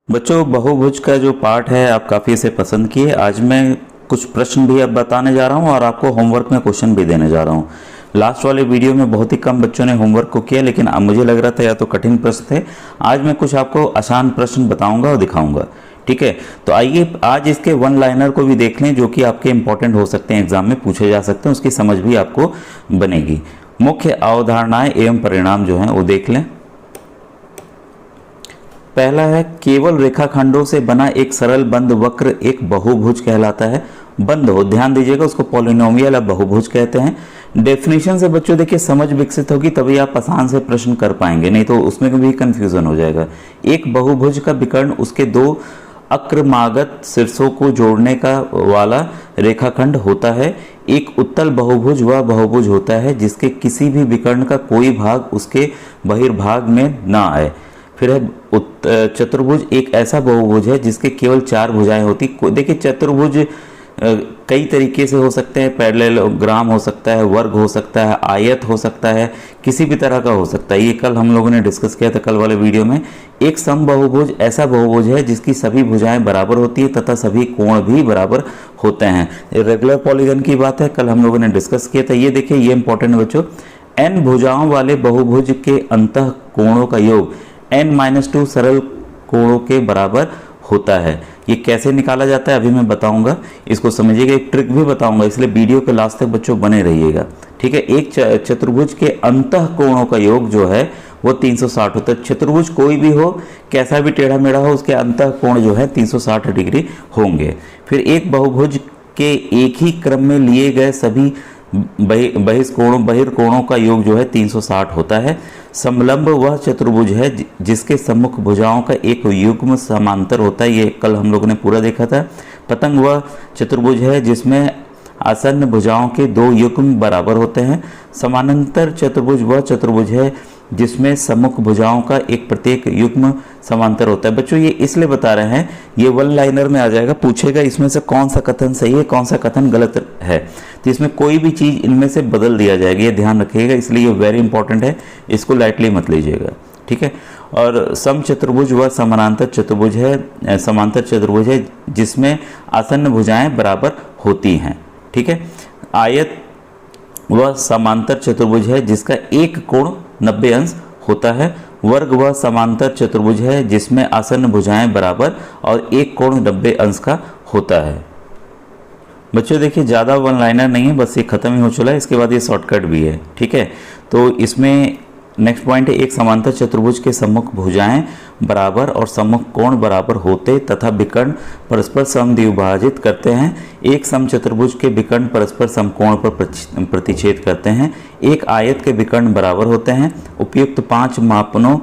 बच्चों, बहुभुज का जो पार्ट है आप काफ़ी इसे पसंद किए। आज मैं कुछ प्रश्न भी अब बताने जा रहा हूं और आपको होमवर्क में क्वेश्चन भी देने जा रहा हूं। लास्ट वाले वीडियो में बहुत ही कम बच्चों ने होमवर्क को किया, लेकिन अब मुझे लग रहा था या तो कठिन प्रश्न थे। आज मैं कुछ आपको आसान प्रश्न बताऊंगा और दिखाऊंगा। ठीक है, तो आइए आज इसके वन लाइनर को भी देख लें, जो कि आपके इंपॉर्टेंट हो सकते हैं, एग्जाम में पूछे जा सकते हैं, उसकी समझ भी आपको बनेगी। मुख्य अवधारणाएं एवं परिणाम जो हैं वो देख लें। पहला है, केवल रेखाखंडों से बना एक सरल बंद वक्र एक बहुभुज कहलाता है। बंद हो, ध्यान दीजिएगा, उसको पॉलिनोमियल या बहुभुज कहते हैं। डेफिनेशन से बच्चों देखिए समझ विकसित होगी, तभी आप आसान से प्रश्न कर पाएंगे, नहीं तो उसमें भी कंफ्यूजन हो जाएगा। एक बहुभुज का विकर्ण उसके दो अक्रमागत शीर्षों को जोड़ने का वाला रेखाखंड होता है। एक उत्तल बहुभुज वह बहुभुज होता है जिसके किसी भी विकर्ण का कोई भाग उसके बहिर्भाग में ना आए। फिर है चतुर्भुज एक ऐसा बहुभुज है जिसके केवल चार भुजाएं होती। देखिए चतुर्भुज कई तरीके से हो सकते हैं, पैरेललोग्राम हो सकता है, वर्ग हो सकता है, आयत हो सकता है, किसी भी तरह का हो सकता है। ये कल हम लोगों ने डिस्कस किया था कल वाले वीडियो में। एक समबाहुभुज ऐसा बहुभुज है जिसकी सभी भुजाएं बराबर होती है तथा सभी कोण भी बराबर होते हैं। रेगुलर पॉलीगन की बात है, कल हम लोगों ने डिस्कस किया था। ये देखिए, ये इंपॉर्टेंट बच्चों, n भुजाओं वाले बहुभुज के अंतः कोणों का योग n-2 सरल कोणों के बराबर होता है। ये कैसे निकाला जाता है अभी मैं बताऊंगा, इसको समझिएगा। एक ट्रिक भी बताऊंगा, इसलिए वीडियो के लास्ट तक बच्चों बने रहिएगा। ठीक है, एक चतुर्भुज के अंतः कोणों का योग जो है वो 360 होता है। चतुर्भुज कोई भी हो, कैसा भी टेढ़ा मेढ़ा हो, उसके अंतः कोण जो है 360 डिग्री होंगे। फिर एक बहुभुज के एक ही क्रम में लिए गए सभी बहिर्कोणों का योग जो है 360 होता है। समलंब वह चतुर्भुज है जिसके सम्मुख भुजाओं का एक युग्म समांतर होता है। ये कल हम लोगों ने पूरा देखा था। पतंग वह चतुर्भुज है जिसमें आसन्न भुजाओं के दो युग्म बराबर होते हैं। समानांतर चतुर्भुज वह चतुर्भुज है जिसमें सम्मुख भुजाओं का एक प्रत्येक युग्म समांतर होता है। बच्चों ये इसलिए बता रहे हैं, ये वन लाइनर में आ जाएगा, पूछेगा इसमें से कौन सा कथन सही है, कौन सा कथन गलत है, तो इसमें कोई भी चीज इनमें से बदल दिया जाएगा, ये ध्यान रखिएगा। इसलिए ये वेरी इंपॉर्टेंट है, इसको लाइटली मत लीजिएगा। ठीक है, और सम चतुर्भुज व समानांतर चतुर्भुज है, समांतर चतुर्भुज है जिसमें आसन्न भुजाएं बराबर होती हैं। ठीक है, आयत वह समांतर चतुर्भुज है जिसका एक कोण 90 अंश होता है। वर्ग वह समांतर चतुर्भुज है जिसमें आसन्न भुजाएं बराबर और एक कोण 90 अंश का होता है। बच्चों देखिए, ज़्यादा वन लाइनर नहीं है, बस ये खत्म ही हो चुका है। इसके बाद ये शॉर्टकट भी है। ठीक है, तो इसमें नेक्स्ट पॉइंट है, एक समांतर चतुर्भुज के सम्मुख भुजाएं बराबर और सम्मुख कोण बराबर होते तथा विकर्ण परस्पर समद्विभाजित करते हैं। एक समचतुर्भुज के विकर्ण परस्पर समकोण पर प्रतिच्छेद करते हैं। एक आयत के विकर्ण बराबर होते हैं। उपयुक्त 5 मापनों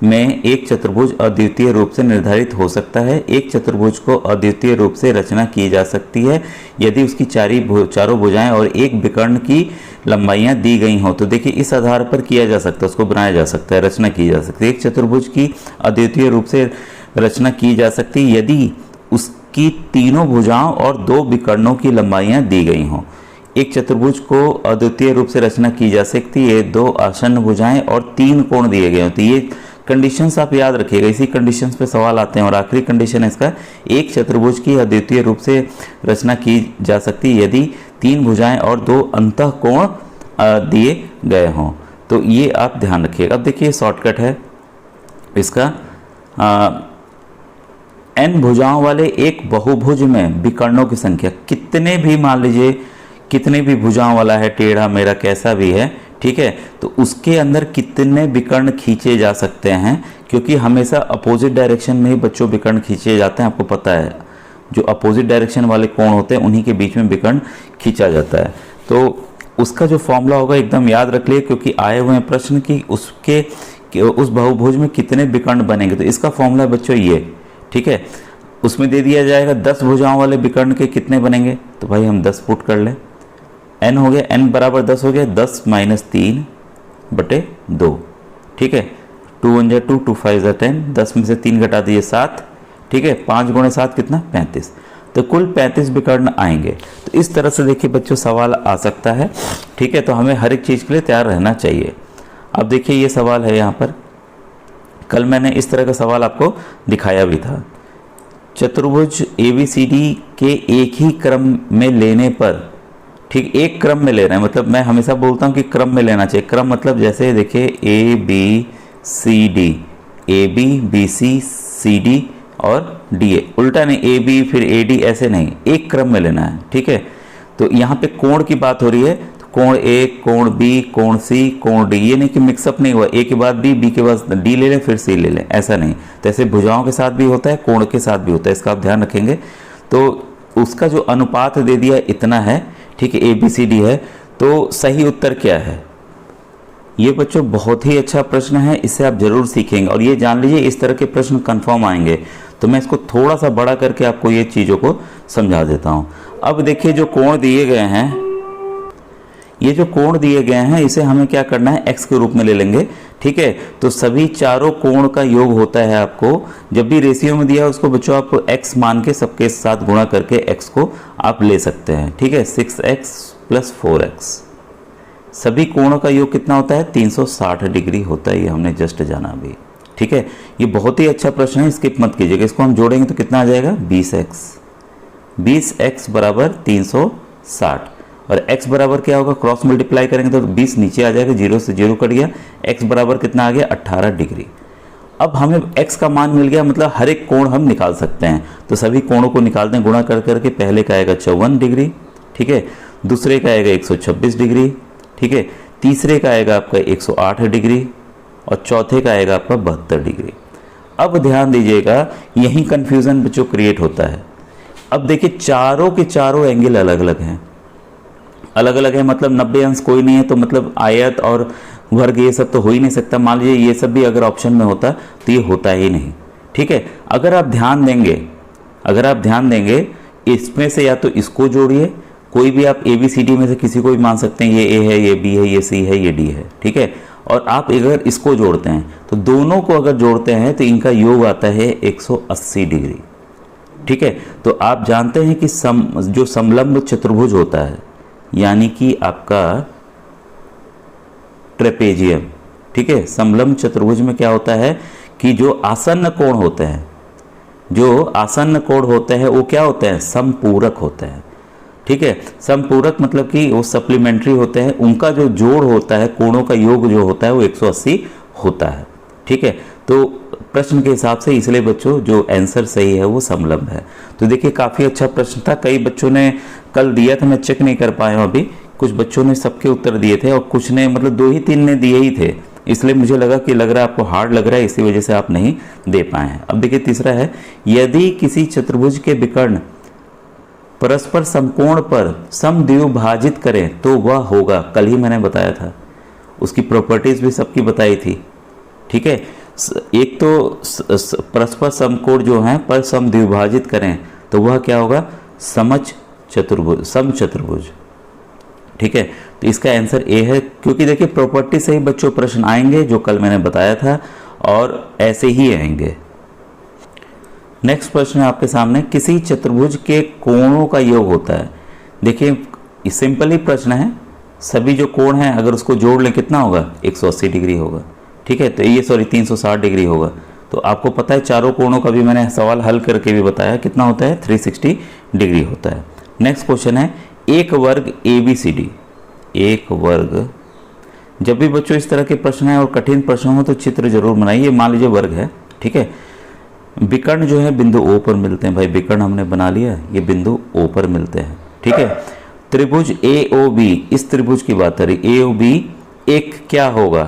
में एक चतुर्भुज अद्वितीय रूप से निर्धारित हो सकता है। एक चतुर्भुज को अद्वितीय रूप से रचना की जा सकती है यदि उसकी चारों भुजाएं और एक विकर्ण की लंबाइयां दी गई हों। तो देखिए, इस आधार पर किया जा सकता है, उसको बनाया जा सकता है, रचना की जा सकती है। एक चतुर्भुज की अद्वितीय रूप से रचना की जा सकती है यदि उसकी तीनों भुजाओं और 2 विकर्णों की लंबाइयां दी गई हों। एक चतुर्भुज को अद्वितीय रूप से रचना की जा सकती है 2 आसन्न भुजाएं और 3 कोण दिए गए होते। ये कंडीशंस आप याद रखिएगा, इसी कंडीशंस पे सवाल आते हैं। और आखिरी कंडीशन है इसका, एक चतुर्भुज की अद्वितीय रूप से रचना की जा सकती है यदि 3 भुजाएं और 2 अंतः कोण दिए गए हों। तो ये आप ध्यान रखिएगा। अब देखिए शॉर्टकट है इसका, n भुजाओं वाले एक बहुभुज में विकर्णों की संख्या कितने भी, मान लीजिए कितने भी भुजाओं वाला है, टेढ़ा मेरा कैसा भी है, ठीक है, तो उसके अंदर कितने विकर्ण खींचे जा सकते हैं, क्योंकि हमेशा अपोजिट डायरेक्शन में ही बच्चों विकर्ण खींचे जाते हैं। आपको पता है, जो अपोजिट डायरेक्शन वाले कोण होते हैं उन्हीं के बीच में विकर्ण खींचा जाता है। तो उसका जो फॉर्मूला होगा एकदम याद रख लिए, क्योंकि आए हुए हैं प्रश्न की उस बहुभुज में कितने विकर्ण बनेंगे। तो इसका फॉर्मूला बच्चों ये, ठीक है, उसमें दे दिया जाएगा 10 भुजाओं वाले विकर्ण के कितने बनेंगे। तो भाई हम 10 पुट कर लें, n हो गया, n बराबर 10 हो गया, 10 - 3 बटे 2। ठीक है, 2 × 1 = 2, 2 × 5 = 10, 10 में से 3 घटा दिए 7। ठीक है, 5 × 7 कितना, 35। तो कुल 35 विकर्ण आएंगे। तो इस तरह से देखिए बच्चों सवाल आ सकता है। ठीक है, तो हमें हर एक चीज़ के लिए तैयार रहना चाहिए। अब देखिए ये सवाल है यहाँ पर, कल मैंने इस तरह का सवाल आपको दिखाया भी था। चतुर्भुज ABCD के एक ही क्रम में लेने पर, ठीक एक क्रम में ले रहे हैं, मतलब मैं हमेशा बोलता हूँ कि क्रम में लेना चाहिए। क्रम मतलब जैसे देखिए ABCD, AB BC CD और DA, उल्टा नहीं AB फिर AD, ऐसे नहीं, एक क्रम में लेना है, ठीक है। तो यहाँ पे कोण की बात हो रही है, तो कोण A, कोण B, कोण C, कोण D, ये नहीं कि मिक्सअप नहीं हुआ, A के बाद B के बाद D ले लें फिर C ले लें, ऐसा नहीं। तो ऐसे भुजाओं के साथ भी होता है, कोण के साथ भी होता है, इसका आप ध्यान रखेंगे। तो उसका जो अनुपात दे दिया इतना है, ठीक है, ABCD है। तो सही उत्तर क्या है? ये बच्चों बहुत ही अच्छा प्रश्न है, इससे आप जरूर सीखेंगे और ये जान लीजिए इस तरह के प्रश्न कंफर्म आएंगे। तो मैं इसको थोड़ा सा बड़ा करके आपको ये चीज़ों को समझा देता हूँ। अब देखिए जो कोण दिए गए हैं, ये जो कोण दिए गए हैं इसे हमें क्या करना है, x के रूप में ले लेंगे, ठीक है। तो सभी चारों कोण का योग होता है, आपको जब भी रेशियो में दिया उसको बच्चों आप x मान के सबके साथ गुणा करके x को आप ले सकते हैं, ठीक है। 6x + 4x, सभी कोणों का योग कितना होता है, 360 डिग्री होता है, ये हमने जस्ट जाना अभी, ठीक है। ये बहुत ही अच्छा प्रश्न है, स्किप मत कीजिएगा। इसको हम जोड़ेंगे तो कितना आ जाएगा, 20x बराबर 360, और x बराबर क्या होगा, क्रॉस मल्टीप्लाई करेंगे तो 20 नीचे आ जाएगा, 0 से 0 कट गया, x बराबर कितना आ गया, 18 डिग्री। अब हमें x का मान मिल गया, मतलब हर एक कोण हम निकाल सकते हैं। तो सभी कोणों को निकालते हैं गुणा कर करके। पहले का आएगा 54 डिग्री, ठीक है, दूसरे का आएगा 126 डिग्री, ठीक है, तीसरे का आएगा आपका 108 डिग्री और चौथे का आएगा आपका 72 डिग्री। अब ध्यान दीजिएगा, यही कंफ्यूजन बच्चों क्रिएट होता है। अब देखिए चारों के चारों एंगल अलग अलग हैं, अलग अलग है, मतलब 90 अंश कोई नहीं है, तो मतलब आयत और वर्ग ये सब तो हो ही नहीं सकता। मान लीजिए ये सब भी अगर ऑप्शन में होता तो ये होता ही नहीं, ठीक है। अगर आप ध्यान देंगे इसमें से या तो इसको जोड़िए, कोई भी आप ABCD में से किसी को भी मान सकते हैं, ये A है, ये B है, ये C है, ये D है, ठीक है। और आप अगर इसको जोड़ते हैं तो दोनों को अगर जोड़ते हैं तो इनका योग आता है 180 डिग्री, ठीक है। तो आप जानते हैं कि जो समलंब चतुर्भुज होता है, यानी कि आपका ट्रेपेजियम, ठीक है, समलंब चतुर्भुज में क्या होता है कि जो आसन्न कोण होते हैं, वो क्या होते हैं, समपूरक होते हैं, ठीक है। समपूरक मतलब कि वो सप्लीमेंट्री होते हैं, उनका जो जोड़ होता है, कोणों का योग जो होता है वो 180 होता है, ठीक है। तो प्रश्न के हिसाब से इसलिए बच्चों जो आंसर सही है वो समलंब है। तो देखिए काफ़ी अच्छा प्रश्न था, कई बच्चों ने कल दिया था, मैं चेक नहीं कर पाया हूँ अभी, कुछ बच्चों ने सबके उत्तर दिए थे और कुछ ने मतलब 2 ही 3 ने दिए ही थे, इसलिए मुझे लगा कि लग रहा है आपको हार्ड लग रहा है, इसी वजह से आप नहीं दे पाए हैं। अब देखिए तीसरा है, यदि किसी चतुर्भुज के विकर्ण परस्पर समकोण पर समद्विभाजित करें तो वह होगा, कल ही मैंने बताया था, उसकी प्रॉपर्टीज भी सबकी बताई थी, ठीक है। एक तो परस्पर समकोण जो है पर समद्विभाजित करें तो वह क्या होगा, समचतुर्भुज, ठीक है। तो इसका आंसर ए है, क्योंकि देखिए प्रॉपर्टी से ही बच्चों प्रश्न आएंगे जो कल मैंने बताया था, और ऐसे ही आएंगे। नेक्स्ट प्रश्न है आपके सामने, किसी चतुर्भुज के कोणों का योग होता है। देखिए सिंपल ही प्रश्न है, सभी जो कोण हैं अगर उसको जोड़ लें कितना होगा, 180 डिग्री होगा, ठीक है। तो ये 360 डिग्री होगा। तो आपको पता है चारों कोणों का भी मैंने सवाल हल करके भी बताया कितना होता है, 360 डिग्री होता है। नेक्स्ट क्वेश्चन है, एक वर्ग ABCD, एक वर्ग, जब भी बच्चों इस तरह के प्रश्न है और कठिन प्रश्न हो तो चित्र जरूर बनाइए। मान लीजिए वर्ग है, ठीक है, विकर्ण जो है बिंदु O पर मिलते हैं, भाई विकर्ण हमने बना लिया, ये बिंदु O पर मिलते हैं, ठीक है। त्रिभुज AOB, इस त्रिभुज की बात करें, AOB एक क्या होगा,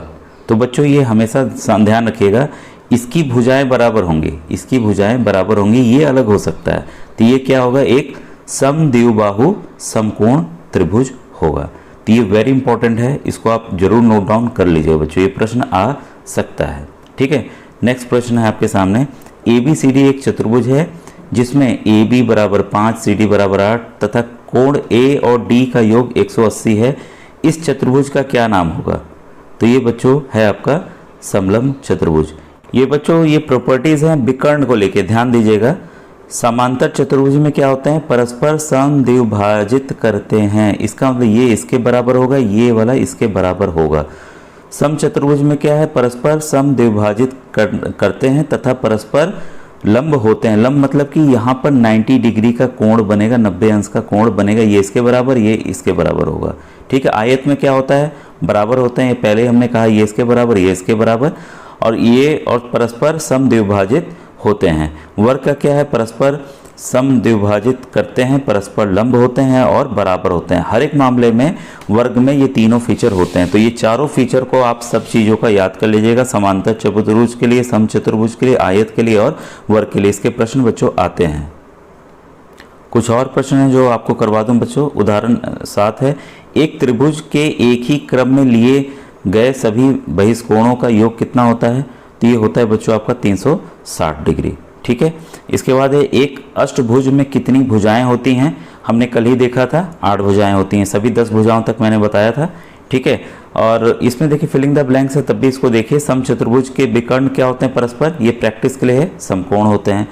तो बच्चों ये हमेशा ध्यान रखिएगा, इसकी भुजाएं बराबर होंगी, इसकी भुजाएं बराबर होंगी, ये अलग हो सकता है, तो ये क्या होगा, एक समद्विबाहु समकोण त्रिभुज होगा। तो ये वेरी इंपॉर्टेंट है, इसको आप जरूर नोट डाउन कर लीजिए बच्चों, ये प्रश्न आ सकता है, ठीक है। नेक्स्ट प्रश्न है आपके सामने, ABCD एक चतुर्भुज है जिसमें AB बराबर 5, CD बराबर 8 तथा कोण A और D का योग 180 है, इस चतुर्भुज का क्या नाम होगा। तो ये बच्चों है आपका समलंब चतुर्भुज। ये बच्चों ये प्रॉपर्टीज हैं विकर्ण को लेके, ध्यान दीजिएगा। समांतर चतुर्भुज में क्या होता है, परस्पर समद्विभाजित करते हैं, इसका मतलब ये इसके बराबर होगा, ये वाला इसके बराबर होगा। समचतुर्भुज में क्या है, परस्पर समद्विभाजित करते हैं तथा परस्पर लंब होते हैं। लंब मतलब कि यहाँ पर 90 डिग्री का कोण बनेगा, 90 अंश का कोण बनेगा, ये इसके बराबर, ये इसके बराबर होगा। ठीक है, आयत में क्या होता है, बराबर होते हैं, पहले हमने कहा ये इसके बराबर, ये इसके बराबर, और ये और परस्पर समद्विभाजित होते हैं। वर्ग का क्या है, परस्पर समद्विभाजित करते हैं, परस्पर लंब होते हैं और बराबर होते हैं। हर एक मामले में वर्ग में ये तीनों फीचर होते हैं। तो ये चारों फीचर को आप सब चीज़ों का याद कर लीजिएगा, समांतर चतुर्भुज के लिए, समचतुर्भुज के लिए, आयत के लिए और वर्ग के लिए। इसके प्रश्न बच्चों आते हैं। कुछ और प्रश्न हैं जो आपको करवा दूं बच्चों। उदाहरण 7 है, एक त्रिभुज के एक ही क्रम में लिए गए सभी बहिष्कोणों का योग कितना होता है? तो ये होता है बच्चों आपका 360 डिग्री। ठीक है, इसके बाद है, एक अष्टभुज में कितनी भुजाएं होती हैं? हमने कल ही देखा था 8 भुजाएं होती हैं, सभी 10 भुजाओं तक मैंने बताया था। ठीक है, और इसमें देखिए फिलिंग द ब्लैंक्स है, तब भी इसको देखिए। समचतुर्भुज के विकर्ण क्या होते हैं परस्पर? ये प्रैक्टिस के लिए है, समकोण होते हैं,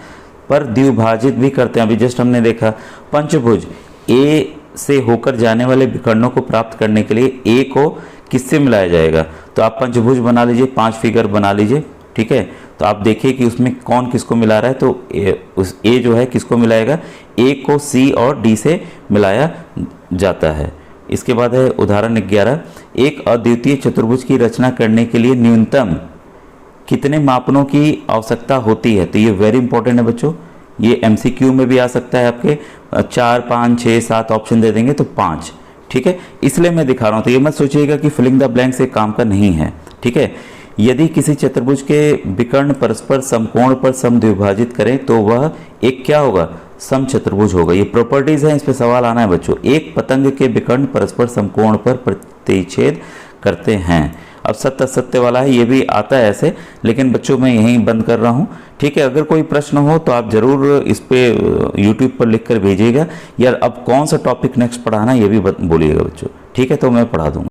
पर द्विभाजित भी करते हैं, अभी जस्ट हमने देखा। पंचभुज, ए से होकर जाने वाले विकर्णों को प्राप्त करने के लिए ए को किससे मिलाया जाएगा? तो आप पंचभुज बना लीजिए, 5 फिगर बना लीजिए। ठीक है, तो आप देखिए कि उसमें कौन किसको मिला रहा है। तो उस ए जो है किसको मिलाएगा? ए को सी और डी से मिलाया जाता है। इसके बाद है उदाहरण 11, एक अद्वितीय चतुर्भुज की रचना करने के लिए न्यूनतम कितने मापनों की आवश्यकता होती है? तो ये वेरी इंपॉर्टेंट है बच्चों, ये एमसीक्यू में भी आ सकता है, आपके 4, 5, 6, 7 ऑप्शन दे देंगे तो 5। ठीक है, इसलिए मैं दिखा रहा हूँ, तो ये मत सोचिएगा कि फिलिंग द ब्लैंक से काम का नहीं है। ठीक है, यदि किसी चतुर्भुज के विकर्ण परस्पर समकोण पर समद्विभाजित करें तो वह एक क्या होगा? समचतुर्भुज होगा। ये प्रॉपर्टीज हैं, इस पे सवाल आना है बच्चों। एक पतंग के विकर्ण परस्पर समकोण पर प्रतिच्छेद करते हैं। अब सत्य असत्य वाला है, ये भी आता है ऐसे, लेकिन बच्चों मैं यहीं बंद कर रहा हूँ। ठीक है, अगर कोई प्रश्न हो तो आप जरूर इस पे यूट्यूब पर लिख कर भेजिएगा, या अब कौन सा टॉपिक नेक्स्ट पढ़ाना ये भी बोलिएगा बच्चों। ठीक है, तो मैं पढ़ा दूंगा।